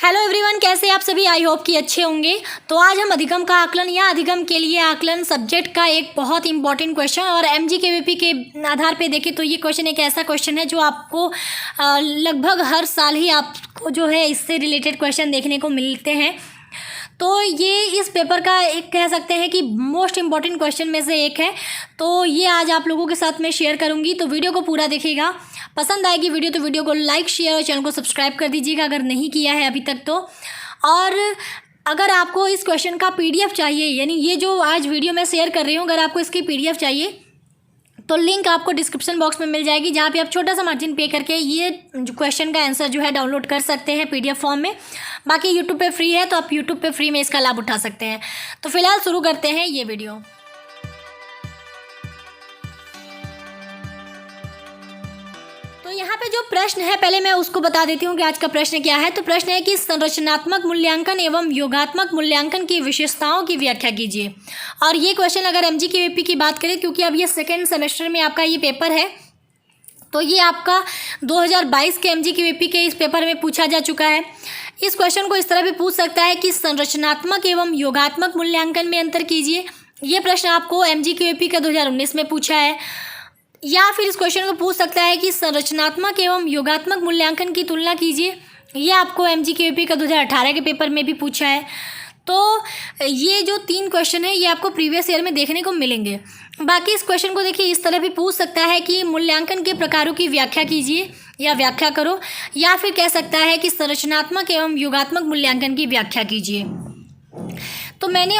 Hello everyone, कैसे आप सभी। आई होप कि अच्छे होंगे। तो आज हम अधिगम का आकलन या अधिगम के लिए आकलन सब्जेक्ट का एक बहुत इंपॉर्टेंट क्वेश्चन और एमजीकेवीपी के आधार पे देखें तो ये क्वेश्चन एक ऐसा क्वेश्चन है जो आपको लगभग हर साल ही आपको जो है इससे रिलेटेड क्वेश्चन देखने को मिलते हैं। तो ये इस पेपर का एक कह सकते हैं कि मोस्ट इम्पॉर्टेंट क्वेश्चन में से एक है। तो ये आज आप लोगों के साथ मैं शेयर करूंगी, तो वीडियो को पूरा देखिएगा। पसंद आएगी वीडियो तो वीडियो को लाइक शेयर और चैनल को सब्सक्राइब कर दीजिएगा अगर नहीं किया है अभी तक तो। और अगर आपको इस क्वेश्चन का पीडीएफ चाहिए, यानी ये जो आज वीडियो मैं शेयर कर रही हूँ, अगर आपको इसकी पीडीएफ चाहिए तो लिंक आपको डिस्क्रिप्शन बॉक्स में मिल जाएगी, जहाँ पे आप छोटा सा मार्जिन पे करके ये क्वेश्चन का आंसर जो है डाउनलोड कर सकते हैं पीडीएफ फॉर्म में। बाकी यूट्यूब पे फ्री है, तो आप यूट्यूब पे फ्री में इसका लाभ उठा सकते हैं। तो फिलहाल शुरू करते हैं ये वीडियो। तो यहाँ पे जो प्रश्न है पहले मैं उसको बता देती हूँ कि आज का प्रश्न क्या है। तो प्रश्न है कि संरचनात्मक मूल्यांकन एवं योगात्मक मूल्यांकन की विशेषताओं की व्याख्या कीजिए। और ये क्वेश्चन अगर एमजीकेवीपी की बात करें, क्योंकि अब ये सेकेंड सेमेस्टर में आपका ये पेपर है, तो ये आपका 2022 के एमजीकेवीपी के इस पेपर में पूछा जा चुका है। इस क्वेश्चन को इस तरह भी पूछ सकता है कि संरचनात्मक एवं योगात्मक मूल्यांकन में अंतर कीजिए। ये प्रश्न आपको एमजीकेवीपी का 2019 में पूछा है। या फिर इस क्वेश्चन को पूछ सकता है कि संरचनात्मक एवं योगात्मक मूल्यांकन की तुलना कीजिए। ये आपको एमजीकेवीपी का 2018 के पेपर में भी पूछा है। तो ये जो 3 क्वेश्चन है ये आपको प्रीवियस ईयर में देखने को मिलेंगे। बाकी इस क्वेश्चन को देखिए इस तरह भी पूछ सकता है कि मूल्यांकन के प्रकारों की व्याख्या कीजिए या व्याख्या करो, या फिर कह सकता है कि संरचनात्मक एवं योगात्मक मूल्यांकन की व्याख्या कीजिए। तो मैंने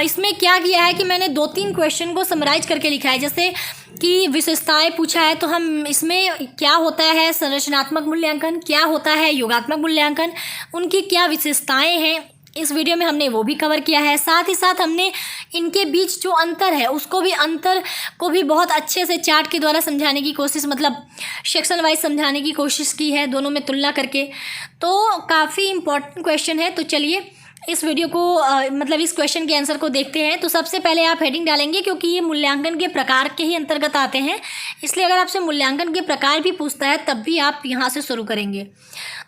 इसमें क्या किया है कि मैंने 2-3 क्वेश्चन को समराइज करके लिखा है। जैसे कि विशेषताएं पूछा है, तो हम इसमें क्या होता है संरचनात्मक मूल्यांकन, क्या होता है योगात्मक मूल्यांकन, उनकी क्या विशेषताएं हैं, इस वीडियो में हमने वो भी कवर किया है। साथ ही साथ हमने इनके बीच जो अंतर है उसको भी अंतर को भी बहुत अच्छे से चार्ट के द्वारा समझाने की कोशिश, मतलब सेक्शन वाइज समझाने की कोशिश की है, दोनों में तुलना करके। तो काफ़ी इम्पोर्टेंट क्वेश्चन है। तो चलिए इस वीडियो को मतलब इस क्वेश्चन के आंसर को देखते हैं। तो सबसे पहले आप हेडिंग डालेंगे, क्योंकि ये मूल्यांकन के प्रकार के ही अंतर्गत आते हैं, इसलिए अगर आपसे मूल्यांकन के प्रकार भी पूछता है तब भी आप यहाँ से शुरू करेंगे।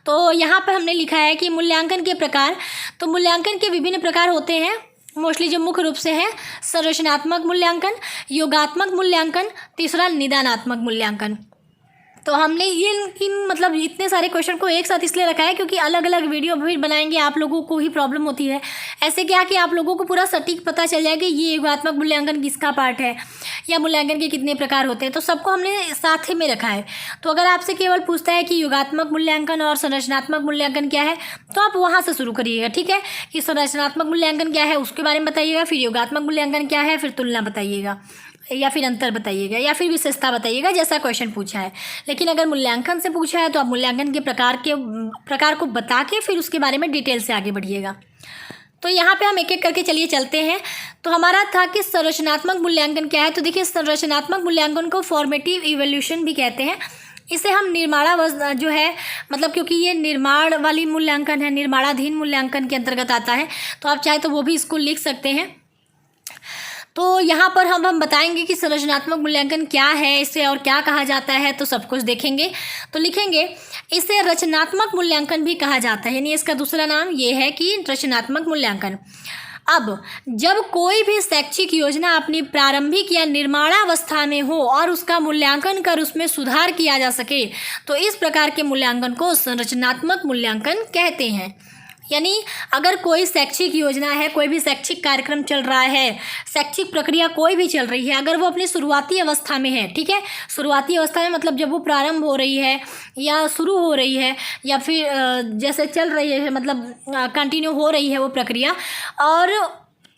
तो यहाँ पर हमने लिखा है कि मूल्यांकन के प्रकार। तो मूल्यांकन के विभिन्न प्रकार होते हैं, मोस्टली जो मुख्य रूप से है संरचनात्मक मूल्यांकन, योगात्मक मूल्यांकन, तीसरा निदानात्मक मूल्यांकन। तो हमने इन मतलब इतने सारे क्वेश्चन को एक साथ इसलिए रखा है क्योंकि अलग अलग वीडियो भी बनाएंगे, आप लोगों को ही प्रॉब्लम होती है। ऐसे क्या कि आप लोगों को पूरा सटीक पता चल जाएगा ये योगात्मक मूल्यांकन किसका पार्ट है या मूल्यांकन के कितने प्रकार होते हैं। तो सबको हमने साथ ही में रखा है। तो अगर आपसे केवल पूछता है कि योगात्मक मूल्यांकन और संरचनात्मक मूल्यांकन क्या है, तो आप वहाँ से शुरू करिएगा, ठीक है। कि संरचनात्मक मूल्यांकन क्या है उसके बारे में बताइएगा, फिर योगात्मक मूल्यांकन क्या है, फिर तुलना बताइएगा, या फिर अंतर बताइएगा, या फिर विशेषता बताइएगा, जैसा क्वेश्चन पूछा है। लेकिन अगर मूल्यांकन से पूछा है तो आप मूल्यांकन के प्रकार को बता के फिर उसके बारे में डिटेल से आगे बढ़िएगा। तो यहाँ पे हम एक एक करके चलिए चलते हैं। तो हमारा था कि संरचनात्मक मूल्यांकन क्या है। तो देखिए संरचनात्मक मूल्यांकन को फॉर्मेटिव इवोल्यूशन भी कहते हैं। इसे हम निर्माणावस्था जो है, मतलब क्योंकि ये निर्माण वाली मूल्यांकन है, निर्माणाधीन मूल्यांकन के अंतर्गत आता है, तो आप चाहे तो वो भी इसको लिख सकते हैं। तो यहाँ पर हम बताएंगे कि संरचनात्मक मूल्यांकन क्या है, इसे और क्या कहा जाता है, तो सब कुछ देखेंगे। तो लिखेंगे इसे रचनात्मक मूल्यांकन भी कहा जाता है, यानी इसका दूसरा नाम ये है कि रचनात्मक मूल्यांकन। अब जब कोई भी शैक्षिक योजना अपनी प्रारंभिक या निर्माणावस्था में हो और उसका मूल्यांकन कर उसमें सुधार किया जा सके, तो इस प्रकार के मूल्यांकन को संरचनात्मक मूल्यांकन कहते हैं। यानी अगर कोई शैक्षिक योजना है, कोई भी शैक्षिक कार्यक्रम चल रहा है, शैक्षिक प्रक्रिया कोई भी चल रही है, अगर वो अपनी शुरुआती अवस्था में है, ठीक है, शुरुआती अवस्था में मतलब जब वो प्रारंभ हो रही है या शुरू हो रही है या फिर जैसे चल रही है, मतलब कंटिन्यू हो रही है वो प्रक्रिया, और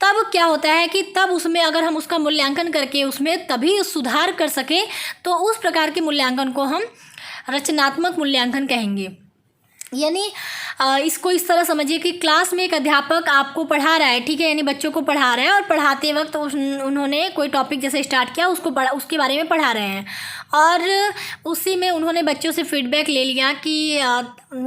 तब क्या होता है कि तब उसमें अगर हम उसका मूल्यांकन करके उसमें तभी सुधार कर सकें, तो उस प्रकार के मूल्यांकन को हम रचनात्मक मूल्यांकन कहेंगे। यानी इसको इस तरह समझिए कि क्लास में एक अध्यापक आपको पढ़ा रहा है, ठीक है, यानी बच्चों को पढ़ा रहे हैं, और पढ़ाते वक्त उन्होंने कोई टॉपिक जैसे स्टार्ट किया, उसके बारे में पढ़ा रहे हैं, और उसी में उन्होंने बच्चों से फीडबैक ले लिया कि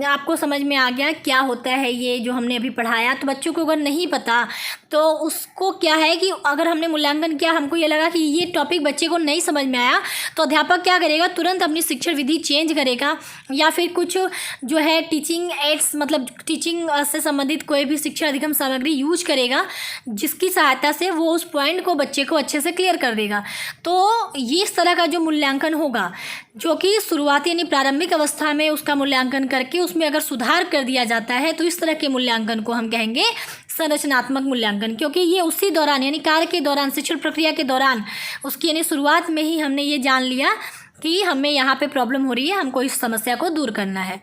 आपको समझ में आ गया क्या होता है ये जो हमने अभी पढ़ाया। तो बच्चों को अगर नहीं पता तो उसको क्या है कि अगर हमने मूल्यांकन किया, हमको ये लगा कि ये टॉपिक बच्चे को नहीं समझ में आया, तो अध्यापक क्या करेगा, तुरंत अपनी शिक्षण विधि चेंज करेगा, या फिर कुछ जो है टीचिंग एड्स मतलब टीचिंग से संबंधित कोई भी शिक्षा अधिगम सामग्री यूज करेगा, जिसकी सहायता से वो उस पॉइंट को बच्चे को अच्छे से क्लियर कर देगा। तो ये इस तरह का जो मूल्यांकन होगा, जो कि शुरुआती यानी प्रारंभिक अवस्था में उसका मूल्यांकन करके उसमें अगर सुधार कर दिया जाता है, तो इस तरह के मूल्यांकन को हम कहेंगे संरचनात्मक मूल्यांकन। क्योंकि ये उसी दौरान यानी कार्य के दौरान, शिक्षण प्रक्रिया के दौरान उसकी यानी शुरुआत में ही हमने ये जान लिया कि हमें यहाँ पे प्रॉब्लम हो रही है, हमको इस समस्या को दूर करना है।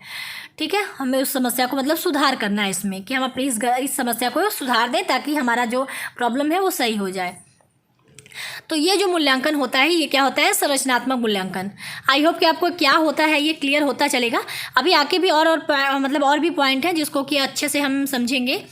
ठीक है, हमें उस समस्या को मतलब सुधार करना है इसमें, कि हम अपनी इस समस्या को सुधार दें ताकि हमारा जो प्रॉब्लम है वो सही हो जाए। तो ये जो मूल्यांकन होता है, ये क्या होता है? संरचनात्मक मूल्यांकन। आई होप कि आपको क्या होता है ये क्लियर होता चलेगा। अभी आगे भी और भी पॉइंट है जिसको कि अच्छे से हम समझेंगे।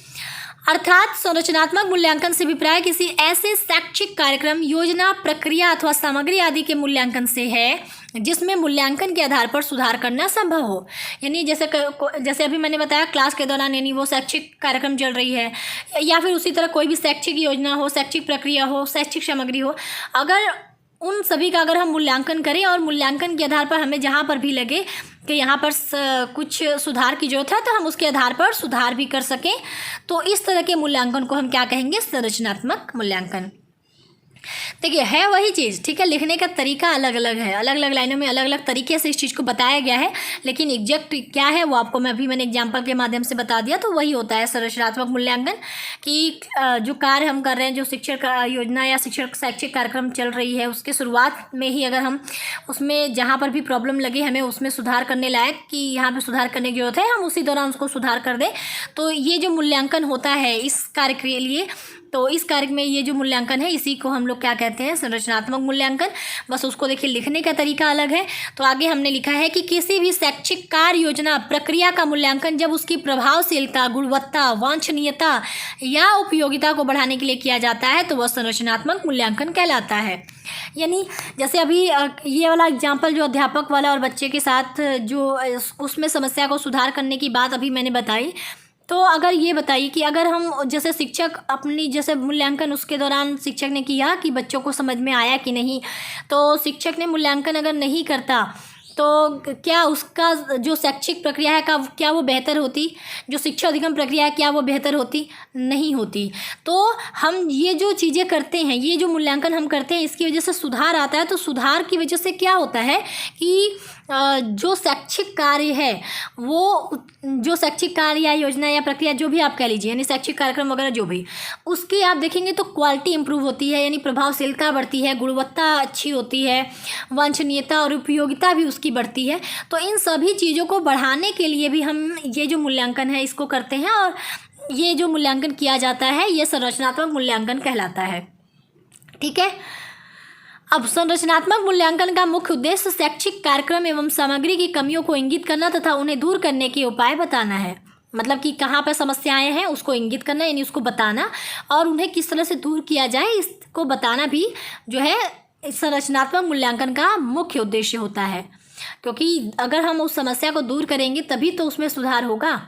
अर्थात संरचनात्मक मूल्यांकन से अभिप्राय किसी ऐसे शैक्षिक कार्यक्रम, योजना, प्रक्रिया अथवा सामग्री आदि के मूल्यांकन से है जिसमें मूल्यांकन के आधार पर सुधार करना संभव हो। यानी जैसे अभी मैंने बताया, क्लास के दौरान यानी वो शैक्षिक कार्यक्रम चल रही है, या फिर उसी तरह कोई भी शैक्षिक योजना हो, शैक्षिक प्रक्रिया हो, शैक्षिक सामग्री हो, अगर उन सभी का अगर हम मूल्यांकन करें और मूल्यांकन के आधार पर हमें जहाँ पर भी लगे कि यहाँ पर कुछ सुधार की जरूरत है, तो हम उसके आधार पर सुधार भी कर सकें, तो इस तरह के मूल्यांकन को हम क्या कहेंगे? संरचनात्मक मूल्यांकन। देखिए, है वही चीज़, ठीक है, लिखने का तरीका अलग अलग है, अलग अलग लाइनों में अलग अलग तरीके से इस चीज़ को बताया गया है, लेकिन एग्जैक्ट क्या है वो आपको मैंने एग्जांपल के माध्यम से बता दिया। तो वही होता है संरचनात्मक मूल्यांकन, कि जो कार्य हम कर रहे हैं, जो शिक्षण योजना या शैक्षिक कार्यक्रम चल रही है, उसके शुरुआत में ही अगर हम उसमें जहाँ पर भी प्रॉब्लम लगे, हमें उसमें सुधार करने लायक कि यहाँ पर सुधार करने की जरूरत है, हम उसी दौरान उसको सुधार कर दें। तो ये जो मूल्यांकन होता है इस कार्य के लिए, तो इस कार्य में ये जो मूल्यांकन है, इसी को हम लोग क्या कहते हैं? संरचनात्मक मूल्यांकन। बस उसको देखिए, लिखने का तरीका अलग है। तो आगे हमने लिखा है कि किसी भी शैक्षिक कार्य, योजना, प्रक्रिया का मूल्यांकन जब उसकी प्रभावशीलता, गुणवत्ता, वांछनीयता या उपयोगिता को बढ़ाने के लिए किया जाता है, तो वह संरचनात्मक मूल्यांकन कहलाता है। यानी जैसे अभी ये वाला एग्जाम्पल जो अध्यापक वाला और बच्चे के साथ जो उसमें समस्या को सुधार करने की बात अभी मैंने बताई, तो अगर ये बताइए कि अगर हम जैसे शिक्षक अपनी जैसे मूल्यांकन उसके दौरान शिक्षक ने किया कि बच्चों को समझ में आया कि नहीं, तो शिक्षक ने मूल्यांकन अगर नहीं करता, तो क्या उसका जो शैक्षिक प्रक्रिया है क्या वो बेहतर होती? जो शिक्षा अधिगम प्रक्रिया है क्या वो बेहतर होती? नहीं होती। तो हम ये जो चीज़ें करते हैं, ये जो मूल्यांकन हम करते हैं, इसकी वजह से सुधार आता है। तो सुधार की वजह से क्या होता है कि जो शैक्षिक कार्य है, वो जो शैक्षिक कार्य या योजना या प्रक्रिया जो भी आप कह लीजिए, यानी शैक्षिक कार्यक्रम वगैरह जो भी, उसकी आप देखेंगे तो क्वालिटी इंप्रूव होती है, यानी प्रभावशीलता बढ़ती है, गुणवत्ता अच्छी होती है, वांछनीयता और उपयोगिता भी उसकी बढ़ती है। तो इन सभी चीज़ों को बढ़ाने के लिए भी हम ये जो मूल्यांकन है इसको करते हैं, और ये जो मूल्यांकन किया जाता है ये संरचनात्मक मूल्यांकन कहलाता है। ठीक है, अब संरचनात्मक मूल्यांकन का मुख्य उद्देश्य शैक्षिक कार्यक्रम एवं सामग्री की कमियों को इंगित करना तथा उन्हें दूर करने के उपाय बताना है। मतलब कि कहाँ पर समस्याएं हैं उसको इंगित करना, यानी उसको बताना, और उन्हें किस तरह से दूर किया जाए इसको बताना भी जो है संरचनात्मक मूल्यांकन का मुख्य उद्देश्य होता है। क्योंकि अगर हम उस समस्या को दूर करेंगे तभी तो उसमें सुधार होगा।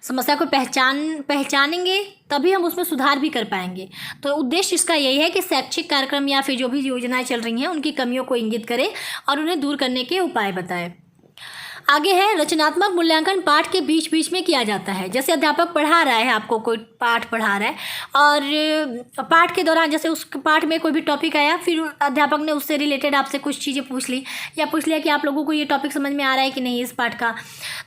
समस्या को पहचानेंगे तभी हम उसमें सुधार भी कर पाएंगे। तो उद्देश्य इसका यही है कि शैक्षिक कार्यक्रम या फिर जो भी योजनाएं चल रही हैं उनकी कमियों को इंगित करें और उन्हें दूर करने के उपाय बताएं। आगे है रचनात्मक मूल्यांकन पाठ के बीच बीच में किया जाता है। जैसे अध्यापक पढ़ा रहा है, आपको कोई पाठ पढ़ा रहा है और पाठ के दौरान जैसे उस पाठ में कोई भी टॉपिक आया, फिर अध्यापक ने उससे रिलेटेड आपसे कुछ चीज़ें पूछ ली या पूछ लिया कि आप लोगों को ये टॉपिक समझ में आ रहा है कि नहीं इस पाठ का।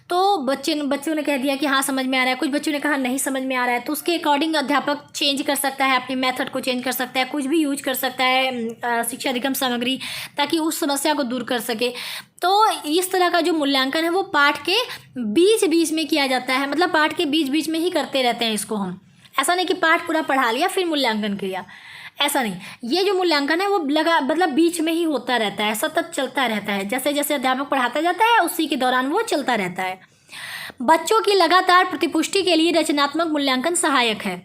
तो बच्चों ने कह दिया कि हाँ समझ में आ रहा है, कुछ बच्चों ने कहा नहीं समझ में आ रहा है। तो उसके अकॉर्डिंग अध्यापक चेंज कर सकता है, अपने मेथड को चेंज कर सकता है, कुछ भी यूज कर सकता है शिक्षा अधिगम सामग्री, ताकि उस समस्या को दूर कर सके। तो इस तरह का जो मूल्यांकन है वो पाठ के बीच बीच में किया जाता है। मतलब पाठ के बीच बीच में ही करते रहते हैं इसको हम। ऐसा नहीं कि पाठ पूरा पढ़ा लिया फिर मूल्यांकन किया, ऐसा नहीं। ये जो मूल्यांकन है वो मतलब बीच में ही होता रहता है, सतत चलता रहता है। जैसे जैसे अध्यापक पढ़ाता जाता है उसी के दौरान वो चलता रहता है। बच्चों की लगातार प्रतिपुष्टि के लिए रचनात्मक मूल्यांकन सहायक है।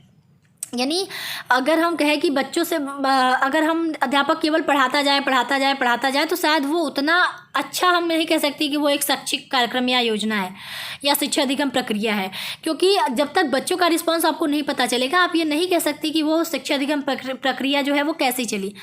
यानी अगर हम कहें कि बच्चों से अगर हम अध्यापक केवल पढ़ाता जाए तो शायद वो उतना अच्छा हम नहीं कह सकते कि वो एक शैक्षिक कार्यक्रम या योजना है या शिक्षा अधिगम प्रक्रिया है, क्योंकि जब तक बच्चों का रिस्पांस आपको नहीं पता चलेगा आप ये नहीं कह सकती कि वो शिक्षा अधिगम प्रक्रिया जो है वो कैसे चली।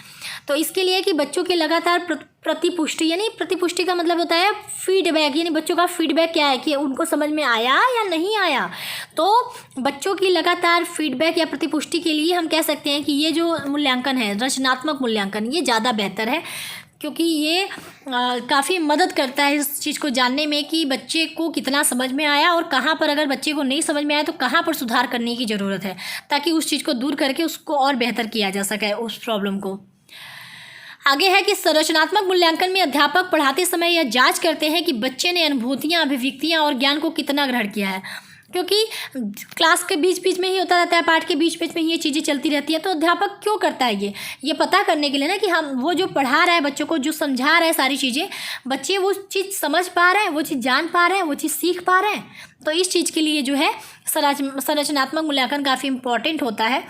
तो इसके लिए कि बच्चों की लगातार प्रतिपुष्टि, यानी प्रतिपुष्टि का मतलब होता है फीडबैक, यानी बच्चों का फीडबैक क्या है कि उनको समझ में आया या नहीं आया। तो बच्चों की लगातार फीडबैक या प्रतिपुष्टि के लिए हम कह सकते हैं कि ये जो मूल्यांकन है, रचनात्मक मूल्यांकन, ये ज़्यादा बेहतर है, क्योंकि ये काफ़ी मदद करता है इस चीज़ को जानने में कि बच्चे को कितना समझ में आया और कहाँ पर, अगर बच्चे को नहीं समझ में आया तो कहाँ पर सुधार करने की ज़रूरत है, ताकि उस चीज़ को दूर करके उसको और बेहतर किया जा सके उस प्रॉब्लम को। आगे है कि संरचनात्मक मूल्यांकन में अध्यापक पढ़ाते समय यह जांच करते हैं कि बच्चे ने अनुभूतियाँ, अभिव्यक्तियाँ और ज्ञान को कितना ग्रहण किया है, क्योंकि क्लास के बीच बीच में ही होता रहता है, पाठ के बीच बीच में ही ये चीज़ें चलती रहती है। तो अध्यापक क्यों करता है ये पता करने के लिए ना कि हम वो जो पढ़ा रहा है बच्चों को, जो समझा रहा है सारी चीज़ें, बच्चे वो चीज़ समझ पा रहे हैं, वो चीज़ जान पा रहे हैं, वो चीज़ सीख पा रहे हैं। तो इस चीज़ के लिए जो है संरचनात्मक मूल्यांकन काफ़ी इम्पॉर्टेंट होता है।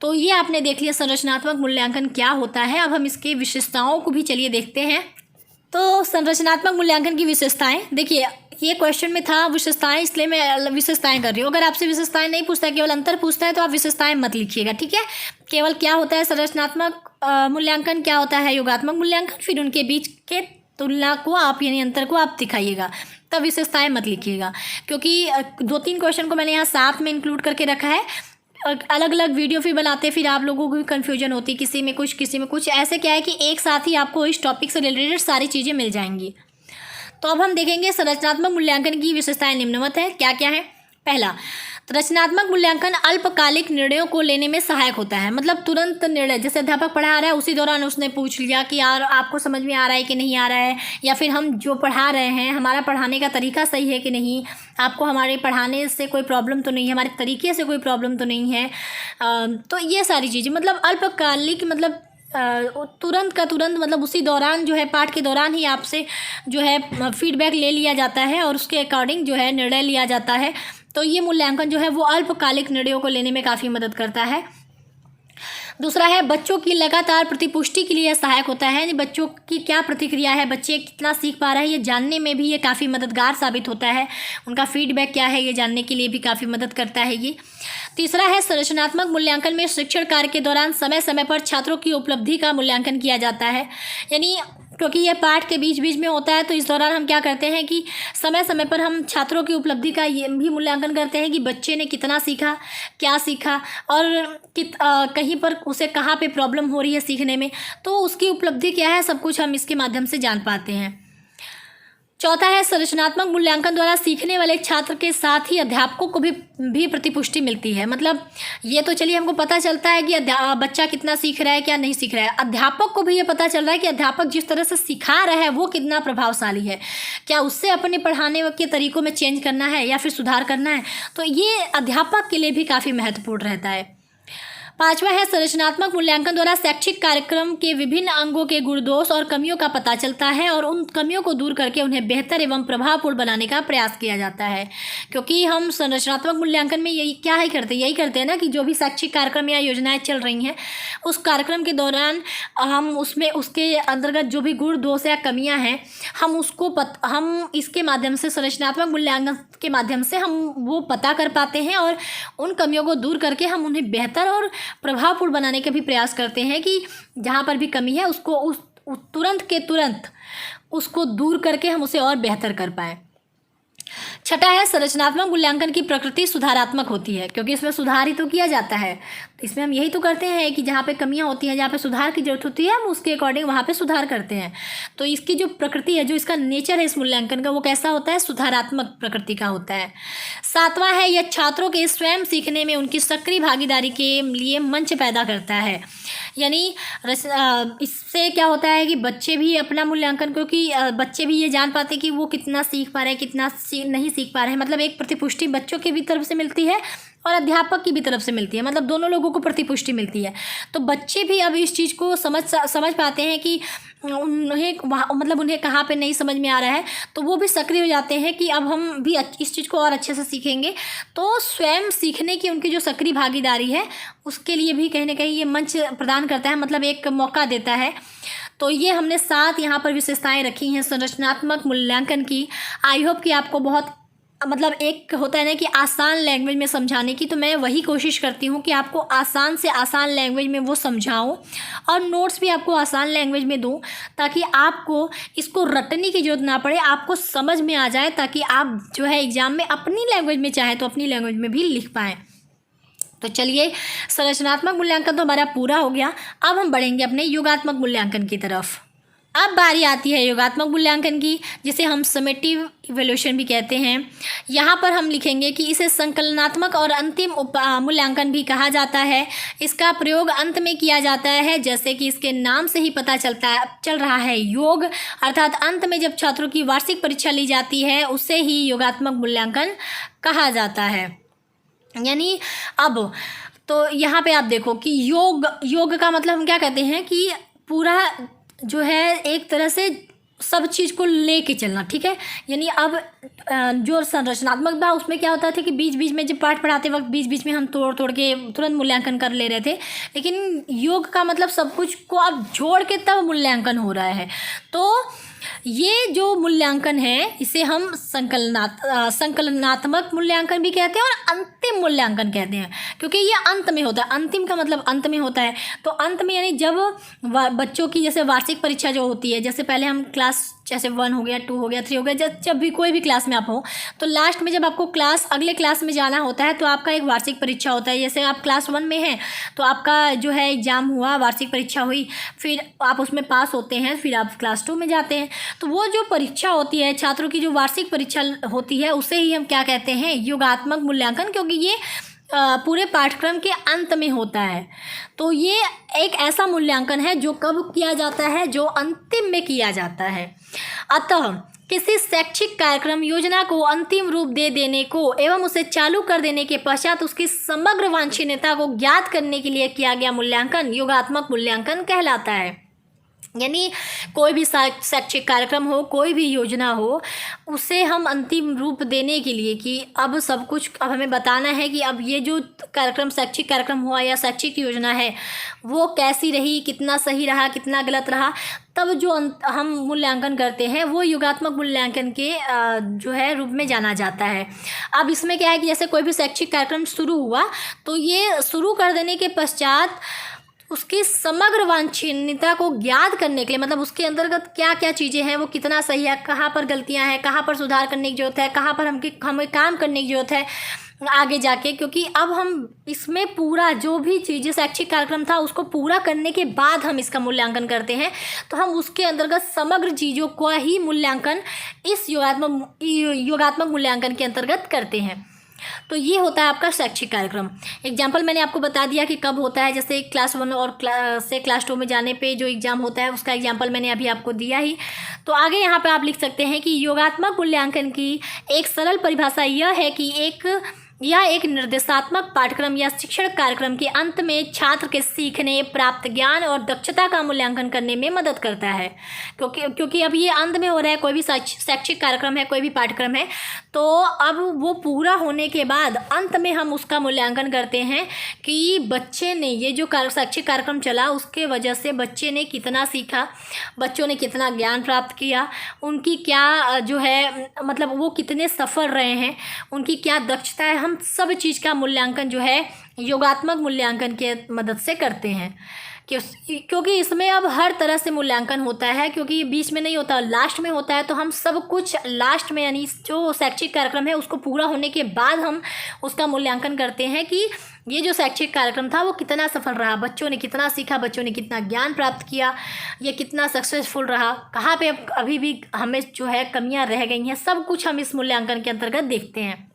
तो ये आपने देख लिया संरचनात्मक मूल्यांकन क्या होता है। अब हम इसकी विशेषताओं को भी चलिए देखते हैं। तो संरचनात्मक मूल्यांकन की विशेषताएं, देखिए ये क्वेश्चन में था विशेषताएं, इसलिए मैं विशेषताएं कर रही हूँ। अगर आपसे विशेषताएं नहीं पूछता है, केवल अंतर पूछता है, तो आप विशेषताएं मत लिखिएगा, ठीक है। केवल क्या होता है संरचनात्मक मूल्यांकन, क्या होता है योगात्मक मूल्यांकन, फिर उनके बीच के तुलना को आप, यानी अंतर को आप दिखाइएगा, तब विशेषताएं मत लिखिएगा, क्योंकि 2-3 क्वेश्चन को मैंने यहाँ साथ में इंक्लूड करके रखा है। अलग अलग वीडियो फिर बनाते, फिर आप लोगों को भी कन्फ्यूजन होती, किसी में कुछ, ऐसे क्या है कि एक साथ ही आपको इस टॉपिक से रिलेटेड सारी चीज़ें मिल जाएंगी। तो अब हम देखेंगे संरचनात्मक मूल्यांकन की विशेषताएं निम्नवत है। क्या क्या है? पहला, रचनात्मक मूल्यांकन अल्पकालिक निर्णयों को लेने में सहायक होता है, मतलब तुरंत निर्णय, जैसे अध्यापक पढ़ा रहा है उसी दौरान उसने पूछ लिया कि यार आपको समझ में आ रहा है कि नहीं आ रहा है, या फिर हम जो पढ़ा रहे हैं हमारा पढ़ाने का तरीका सही है कि नहीं, आपको हमारे पढ़ाने से कोई प्रॉब्लम तो नहीं है, हमारे तरीके से कोई प्रॉब्लम तो नहीं है। तो ये सारी चीज़ें, मतलब अल्पकालिक, मतलब तुरंत का तुरंत, मतलब उसी दौरान जो है, पाठ के दौरान ही आपसे जो है फीडबैक ले लिया जाता है और उसके अकॉर्डिंग जो है निर्णय लिया जाता है। तो ये मूल्यांकन जो है वो अल्पकालिक निर्णयों को लेने में काफ़ी मदद करता है। दूसरा है बच्चों की लगातार प्रतिपुष्टि के लिए सहायक होता है, यानी बच्चों की क्या प्रतिक्रिया है, बच्चे कितना सीख पा रहे हैं, ये जानने में भी ये काफ़ी मददगार साबित होता है। उनका फीडबैक क्या है ये जानने के लिए भी काफ़ी मदद करता है ये। तीसरा है संरचनात्मक मूल्यांकन में शिक्षण कार्य के दौरान समय समय पर छात्रों की उपलब्धि का मूल्यांकन किया जाता है, यानी क्योंकि ये पाठ के बीच बीच में होता है, तो इस दौरान हम क्या करते हैं कि समय समय पर हम छात्रों की उपलब्धि का ये भी मूल्यांकन करते हैं कि बच्चे ने कितना सीखा, क्या सीखा, और कहीं पर उसे कहाँ पे प्रॉब्लम हो रही है सीखने में, तो उसकी उपलब्धि क्या है, सब कुछ हम इसके माध्यम से जान पाते हैं। चौथा है संरचनात्मक मूल्यांकन द्वारा सीखने वाले छात्र के साथ ही अध्यापकों को भी प्रतिपुष्टि मिलती है। मतलब ये तो चलिए हमको पता चलता है कि बच्चा कितना सीख रहा है, क्या नहीं सीख रहा है, अध्यापक को भी ये पता चल रहा है कि अध्यापक जिस तरह से सिखा रहा है वो कितना प्रभावशाली है, क्या उससे अपने पढ़ाने के तरीकों में चेंज करना है या फिर सुधार करना है। तो ये अध्यापक के लिए भी काफ़ी महत्वपूर्ण रहता है। पांचवा है संरचनात्मक मूल्यांकन द्वारा शैक्षिक कार्यक्रम के विभिन्न अंगों के गुण दोष और कमियों का पता चलता है और उन कमियों को दूर करके उन्हें बेहतर एवं प्रभावपूर्ण बनाने का प्रयास किया जाता है। क्योंकि हम संरचनात्मक मूल्यांकन में यही करते हैं ना कि जो भी शैक्षिक कार्यक्रम या योजनाएं चल रही हैं उस कार्यक्रम के दौरान हम उसमें उसके अंतर्गत जो भी गुण दोष या कमियाँ हैं हम इसके माध्यम से संरचनात्मक मूल्यांकन के माध्यम से हम वो पता कर पाते हैं और उन कमियों को दूर करके हम उन्हें बेहतर और प्रभावपूर्ण बनाने का भी प्रयास करते हैं कि जहाँ पर भी कमी है उसको तुरंत के तुरंत उसको दूर करके हम उसे और बेहतर कर पाएँ। छठा है संरचनात्मक मूल्यांकन की प्रकृति सुधारात्मक होती है, क्योंकि इसमें सुधार ही तो किया जाता है। इसमें हम यही तो करते हैं कि जहाँ पे कमियाँ होती हैं, जहाँ पे सुधार की जरूरत होती है, हम उसके अकॉर्डिंग वहाँ पे सुधार करते हैं। तो इसकी जो प्रकृति है, जो इसका नेचर है इस मूल्यांकन का, वो कैसा होता है, सुधारात्मक प्रकृति का होता है। सातवां है यह छात्रों के स्वयं सीखने में उनकी सक्रिय भागीदारी के लिए मंच पैदा करता है, यानी इससे क्या होता है कि बच्चे भी अपना मूल्यांकन, क्योंकि बच्चे भी ये जान पाते कि वो कितना सीख पा रहे हैं, कितना नहीं सीख पा रहे हैं, मतलब एक प्रतिपुष्टि बच्चों की भी तरफ से मिलती है और अध्यापक की भी तरफ से मिलती है, मतलब दोनों लोगों को प्रतिपुष्टि मिलती है। तो बच्चे भी अब इस चीज़ को समझ पाते हैं कि उन्हें कहाँ पे नहीं समझ में आ रहा है, तो वो भी सक्रिय हो जाते हैं कि अब हम भी इस चीज़ को और अच्छे से सीखेंगे। तो स्वयं सीखने की उनकी जो सक्रिय भागीदारी है, उसके लिए भी कहीं ना कहीं ये मंच प्रदान करता है, मतलब एक मौका देता है। तो ये हमने 7 यहाँ पर विशेषताएं रखी हैं संरचनात्मक मूल्यांकन की। आई होप कि आपको बहुत, मतलब एक होता है ना कि आसान लैंग्वेज में समझाने की, तो मैं वही कोशिश करती हूँ कि आपको आसान से आसान लैंग्वेज में वो समझाऊँ, और नोट्स भी आपको आसान लैंग्वेज में दूँ, ताकि आपको इसको रटने की ज़रूरत ना पड़े, आपको समझ में आ जाए, ताकि आप जो है एग्ज़ाम में अपनी लैंग्वेज में चाहे तो अपनी लैंग्वेज में भी लिख पाएँ। तो चलिए, संरचनात्मक मूल्यांकन तो हमारा पूरा हो गया। अब हम बढ़ेंगे अपने योगात्मक मूल्यांकन की तरफ। अब बारी आती है योगात्मक मूल्यांकन की, जिसे हम समेटिव इवैल्यूएशन भी कहते हैं। यहाँ पर हम लिखेंगे कि इसे संकलनात्मक और अंतिम मूल्यांकन भी कहा जाता है। इसका प्रयोग अंत में किया जाता है, जैसे कि इसके नाम से ही पता चल रहा है, योग, अर्थात अंत में जब छात्रों की वार्षिक परीक्षा ली जाती है, उसे ही योगात्मक मूल्यांकन कहा जाता है। यानी अब तो यहाँ पे आप देखो कि योग का मतलब हम क्या कहते हैं कि पूरा जो है एक तरह से सब चीज़ को लेके चलना, ठीक है। यानी अब जो संरचनात्मक था उसमें क्या होता था कि बीच बीच में जब पाठ पढ़ाते वक्त बीच बीच में हम तोड़ के तुरंत मूल्यांकन कर ले रहे थे, लेकिन योग का मतलब सब कुछ को अब जोड़ के तब मूल्यांकन हो रहा है। तो ये जो मूल्यांकन है, इसे हम संकलनात्मक मूल्यांकन भी कहते हैं और अंतिम मूल्यांकन कहते हैं, क्योंकि ये अंत में होता है। अंतिम का मतलब अंत में होता है। तो अंत में यानी जब बच्चों की जैसे वार्षिक परीक्षा जो होती है, जैसे पहले हम क्लास जैसे 1 हो गया, 2 हो गया, 3 हो गया, जब भी कोई भी क्लास में आप हो, तो लास्ट में जब आपको अगले क्लास में जाना होता है, तो आपका एक वार्षिक परीक्षा होता है। जैसे आप क्लास 1 में हैं, तो आपका जो है एग्ज़ाम हुआ, वार्षिक परीक्षा हुई, फिर आप उसमें पास होते हैं, फिर आप क्लास 2 में जाते हैं। तो वो जो परीक्षा होती है, छात्रों की जो वार्षिक परीक्षा होती है, उसे ही हम क्या कहते हैं, योगात्मक मूल्यांकन, क्योंकि ये पूरे पाठ्यक्रम के अंत में होता है। तो ये एक ऐसा मूल्यांकन है जो कब किया जाता है, जो अंतिम में किया जाता है। अतः किसी शैक्षिक कार्यक्रम योजना को अंतिम रूप दे देने को एवं उसे चालू कर देने के पश्चात उसकी समग्र वांछनीयता को ज्ञात करने के लिए किया गया मूल्यांकन योगात्मक मूल्यांकन कहलाता है। यानी कोई भी शैक्षिक कार्यक्रम हो, कोई भी योजना हो, उसे हम अंतिम रूप देने के लिए कि अब सब कुछ अब हमें बताना है कि अब ये जो कार्यक्रम, शैक्षिक कार्यक्रम हुआ या शैक्षिक योजना है, वो कैसी रही, कितना सही रहा, कितना गलत रहा, तब जो हम मूल्यांकन करते हैं वो योगात्मक मूल्यांकन के जो है रूप में जाना जाता है। अब इसमें क्या है कि जैसे कोई भी शैक्षिक कार्यक्रम शुरू हुआ, तो ये शुरू कर देने के पश्चात उसकी समग्र वांछनीयता को ज्ञात करने के लिए, मतलब उसके अंतर्गत क्या क्या चीज़ें हैं, वो कितना सही है, कहाँ पर गलतियाँ हैं, कहाँ पर सुधार करने की ज़रूरत है, कहाँ पर हमें काम करने की ज़रूरत है आगे जाके। क्योंकि अब हम इसमें पूरा जो भी चीज़ें शैक्षिक कार्यक्रम था उसको पूरा करने के बाद हम इसका मूल्यांकन करते हैं, तो हम उसके अंतर्गत समग्र चीज़ों का ही मूल्यांकन इस योगात्मक मूल्यांकन के अंतर्गत करते हैं। तो ये होता है आपका शैक्षिक कार्यक्रम। एग्जाम्पल मैंने आपको बता दिया कि कब होता है, जैसे क्लास 1 और क्लास 2 में जाने पे जो एग्ज़ाम होता है उसका एग्जाम्पल मैंने अभी आपको दिया ही। तो आगे यहाँ पे आप लिख सकते हैं कि योगात्मक मूल्यांकन की एक सरल परिभाषा यह है कि यह एक निर्देशात्मक पाठ्यक्रम या शिक्षण कार्यक्रम के अंत में छात्र के सीखने, प्राप्त ज्ञान और दक्षता का मूल्यांकन करने में मदद करता है। क्योंकि अब ये अंत में हो रहा है, कोई भी शैक्षिक कार्यक्रम है, कोई भी पाठ्यक्रम है, तो अब वो पूरा होने के बाद अंत में हम उसका मूल्यांकन करते हैं कि बच्चे ने ये जो शैक्षिक कार्यक्रम चला उसके वजह से बच्चे ने कितना सीखा, बच्चों ने कितना ज्ञान प्राप्त किया, उनकी क्या जो है मतलब वो कितने सफल रहे हैं, उनकी क्या दक्षता है। हम सब चीज़ का मूल्यांकन जो है योगात्मक मूल्यांकन के मदद से करते हैं, क्योंकि इसमें अब हर तरह से मूल्यांकन होता है, क्योंकि ये बीच में नहीं होता, लास्ट में होता है। तो हम सब कुछ लास्ट में, यानी जो शैक्षिक कार्यक्रम है उसको पूरा होने के बाद हम उसका मूल्यांकन करते हैं कि ये जो शैक्षिक कार्यक्रम था वो कितना सफल रहा, बच्चों ने कितना सीखा, बच्चों ने कितना ज्ञान प्राप्त किया, ये कितना सक्सेसफुल रहा, कहाँ पे अभी भी हमें जो है कमियाँ रह गई हैं, सब कुछ हम इस मूल्यांकन के अंतर्गत देखते हैं।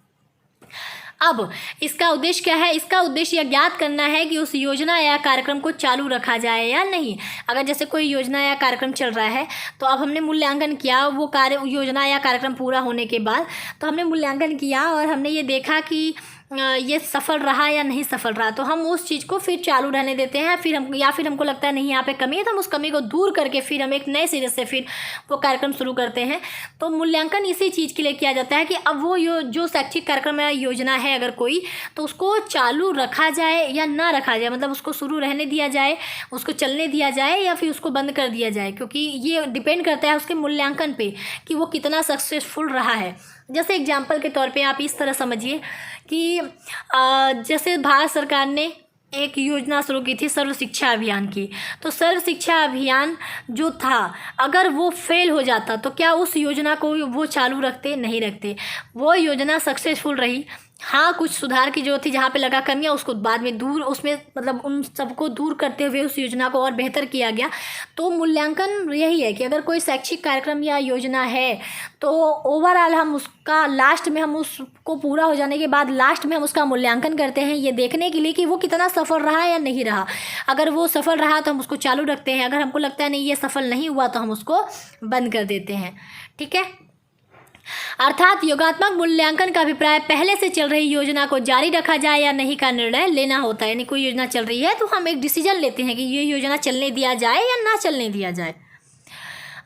अब इसका उद्देश्य क्या है? इसका उद्देश्य यह ज्ञात करना है कि उस योजना या कार्यक्रम को चालू रखा जाए या नहीं। अगर जैसे कोई योजना या कार्यक्रम चल रहा है तो अब हमने मूल्यांकन किया, वो योजना या कार्यक्रम पूरा होने के बाद तो हमने मूल्यांकन किया और हमने ये देखा कि ये सफल रहा या नहीं सफल रहा, तो हम उस चीज़ को फिर चालू रहने देते हैं। फिर हमको लगता है नहीं यहाँ पे कमी है, तो हम उस कमी को दूर करके फिर हम एक नए सिरे से फिर वो कार्यक्रम शुरू करते हैं। तो मूल्यांकन इसी चीज़ के लिए किया जाता है कि अब वो जो शैक्षिक कार्यक्रम या योजना है अगर कोई, तो उसको चालू रखा जाए या ना रखा जाए, मतलब उसको शुरू रहने दिया जाए, उसको चलने दिया जाए या फिर उसको बंद कर दिया जाए, क्योंकि ये डिपेंड करता है उसके मूल्यांकन पे कि वो कितना सक्सेसफुल रहा है। जैसे एग्जाम्पल के तौर पे आप इस तरह समझिए कि जैसे भारत सरकार ने एक योजना शुरू की थी सर्व शिक्षा अभियान की। तो सर्व शिक्षा अभियान जो था, अगर वो फेल हो जाता तो क्या उस योजना को वो चालू रखते? नहीं रखते। वो योजना सक्सेसफुल रही। हाँ, कुछ सुधार की जो थी, जहाँ पे लगा कमियाँ उसको बाद में दूर, उसमें मतलब उन सबको दूर करते हुए उस योजना को और बेहतर किया गया। तो मूल्यांकन यही है कि अगर कोई शैक्षिक कार्यक्रम या योजना है तो ओवरऑल हम उसका लास्ट में, हम उसको पूरा हो जाने के बाद लास्ट में हम उसका मूल्यांकन करते हैं, ये देखने के लिए कि वो कितना सफल रहा या नहीं रहा। अगर वो सफल रहा तो हम उसको चालू रखते हैं, अगर हमको लगता है नहीं ये सफल नहीं हुआ तो हम उसको बंद कर देते हैं। ठीक है। अर्थात योगात्मक मूल्यांकन का अभिप्राय पहले से चल रही योजना को जारी रखा जाए या नहीं का निर्णय लेना होता है। यानी कोई योजना चल रही है तो हम एक डिसीजन लेते हैं कि ये योजना चलने दिया जाए या ना चलने दिया जाए।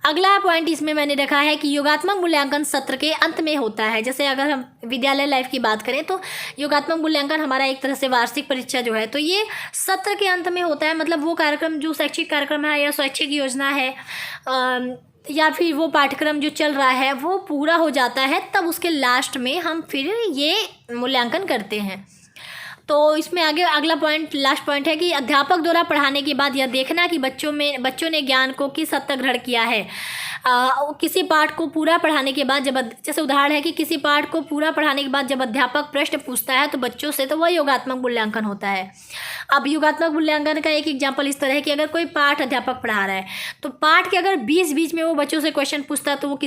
अगला पॉइंट इसमें मैंने रखा है कि योगात्मक मूल्यांकन सत्र के अंत में होता है। जैसे अगर हम विद्यालय लाइफ की बात करें तो योगात्मक मूल्यांकन हमारा एक तरह से वार्षिक परीक्षा जो है तो ये सत्र के अंत में होता है। मतलब वो कार्यक्रम जो शैक्षिक कार्यक्रम है या शैक्षिक योजना है या फिर वो पाठ्यक्रम जो चल रहा है वो पूरा हो जाता है, तब उसके लास्ट में हम फिर ये मूल्यांकन करते हैं। तो इसमें आगे अगला पॉइंट, लास्ट पॉइंट है कि अध्यापक द्वारा पढ़ाने के बाद यह देखना कि बच्चों ने ज्ञान को किस हद तक ग्रहण किया है। किसी पाठ को पूरा पढ़ाने के बाद जैसे उदाहरण है कि किसी पाठ को पूरा पढ़ाने के बाद जब अध्यापक प्रश्न पूछता है तो बच्चों से, तो वह योगात्मक मूल्यांकन होता है। अब योगात्मक मूल्यांकन का एक एग्जाम्पल इस तरह है कि अगर कोई पाठ अध्यापक पढ़ा रहा है तो पाठ के अगर बीच में वो बच्चों से क्वेश्चन पूछता है तो वो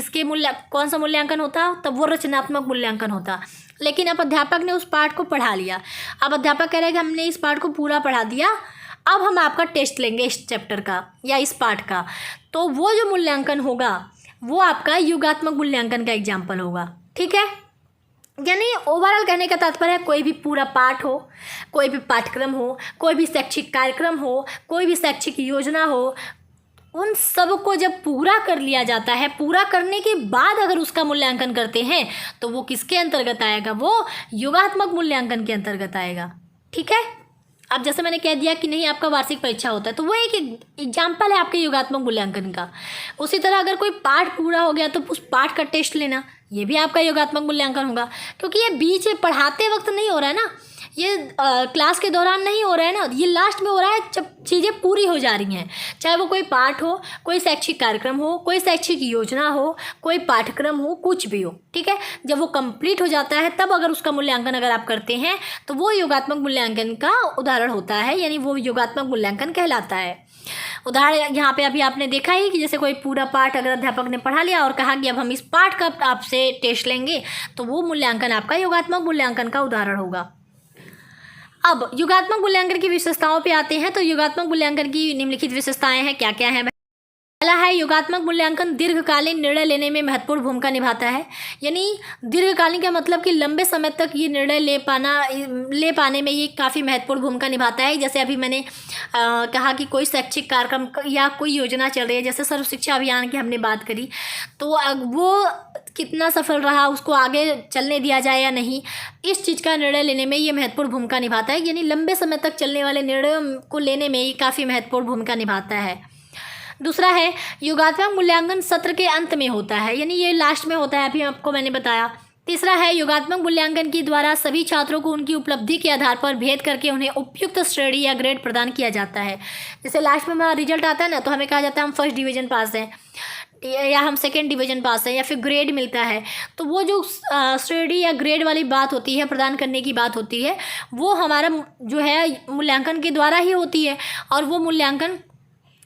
कौन सा मूल्यांकन होता? तब वो रचनात्मक मूल्यांकन होता। लेकिन अब अध्यापक ने उस पाठ को पढ़ा लिया, अब अध्यापक कह रहे हैं कि हमने इस पाठ को पूरा पढ़ा दिया, अब हम आपका टेस्ट लेंगे इस चैप्टर का या इस पाठ का, तो वो जो मूल्यांकन होगा वो आपका योगात्मक मूल्यांकन का एग्जाम्पल होगा। ठीक है। यानी ओवरऑल कहने का तात्पर्य है कोई भी पूरा पाठ हो, कोई भी पाठ्यक्रम हो, कोई भी शैक्षिक कार्यक्रम हो, कोई भी शैक्षिक योजना हो, उन सब को जब पूरा कर लिया जाता है, पूरा करने के बाद अगर उसका मूल्यांकन करते हैं तो वो किसके अंतर्गत आएगा? वो योगात्मक मूल्यांकन के अंतर्गत आएगा। ठीक है। अब जैसे मैंने कह दिया कि नहीं आपका वार्षिक परीक्षा होता है तो वो एक एग्जाम्पल है आपके योगात्मक मूल्यांकन का। उसी तरह अगर कोई पाठ पूरा हो गया तो उस पाठ का टेस्ट लेना, ये भी आपका योगात्मक मूल्यांकन होगा, क्योंकि ये बीच में पढ़ाते वक्त नहीं हो रहा है ना, ये क्लास के दौरान नहीं हो रहा है ना, ये लास्ट में हो रहा है जब चीज़ें पूरी हो जा रही हैं। चाहे वो कोई पाठ हो, कोई शैक्षिक कार्यक्रम हो, कोई शैक्षिक योजना हो, कोई पाठ्यक्रम हो, कुछ भी हो। ठीक है। जब वो कंप्लीट हो जाता है तब अगर उसका मूल्यांकन अगर आप करते हैं तो वो योगात्मक मूल्यांकन का उदाहरण होता है, यानी वो योगात्मक मूल्यांकन कहलाता है। उदाहरण यहाँ पे अभी आपने देखा ही कि जैसे कोई पूरा पाठ अगर अध्यापक ने पढ़ा लिया और कहा कि अब हम इस पाठ का आपसे टेस्ट लेंगे, तो वो मूल्यांकन आपका योगात्मक मूल्यांकन का उदाहरण होगा। अब योगात्मक मूल्यांकन की विशेषताओं पे आते हैं। तो योगात्मक मूल्यांकन की निम्नलिखित विशेषताएं हैं, क्या क्या हैं? पहला है योगात्मक मूल्यांकन दीर्घकालीन निर्णय लेने में महत्वपूर्ण भूमिका निभाता है। यानी दीर्घकालीन का मतलब कि लंबे समय तक ये निर्णय ले पाने में ये काफ़ी महत्वपूर्ण भूमिका निभाता है। जैसे अभी मैंने कहा कि कोई शैक्षिक कार्यक्रम या कोई योजना चल रही है, जैसे सर्व शिक्षा अभियान की हमने बात करी, तो वो कितना सफल रहा, उसको आगे चलने दिया जाए या नहीं, इस चीज़ का निर्णय लेने में ये महत्वपूर्ण भूमिका निभाता है। यानी लंबे समय तक चलने वाले निर्णयों को लेने में ये काफ़ी महत्वपूर्ण भूमिका निभाता है। दूसरा है योगात्मक मूल्यांकन सत्र के अंत में होता है, यानी ये लास्ट में होता है, अभी आपको मैंने बताया। तीसरा है योगात्मक मूल्यांकन के द्वारा सभी छात्रों को उनकी उपलब्धि के आधार पर भेद करके उन्हें उपयुक्त श्रेणी या ग्रेड प्रदान किया जाता है। जैसे लास्ट में हमारा रिजल्ट आता है ना, तो हमें कहा जाता है हम फर्स्ट डिवीज़न पास हैं या हम सेकेंड डिवीज़न पास हैं या फिर ग्रेड मिलता है, तो वो जो श्रेणी या ग्रेड वाली बात होती है, प्रदान करने की बात होती है, वो हमारा जो है मूल्यांकन के द्वारा ही होती है। और वो मूल्यांकन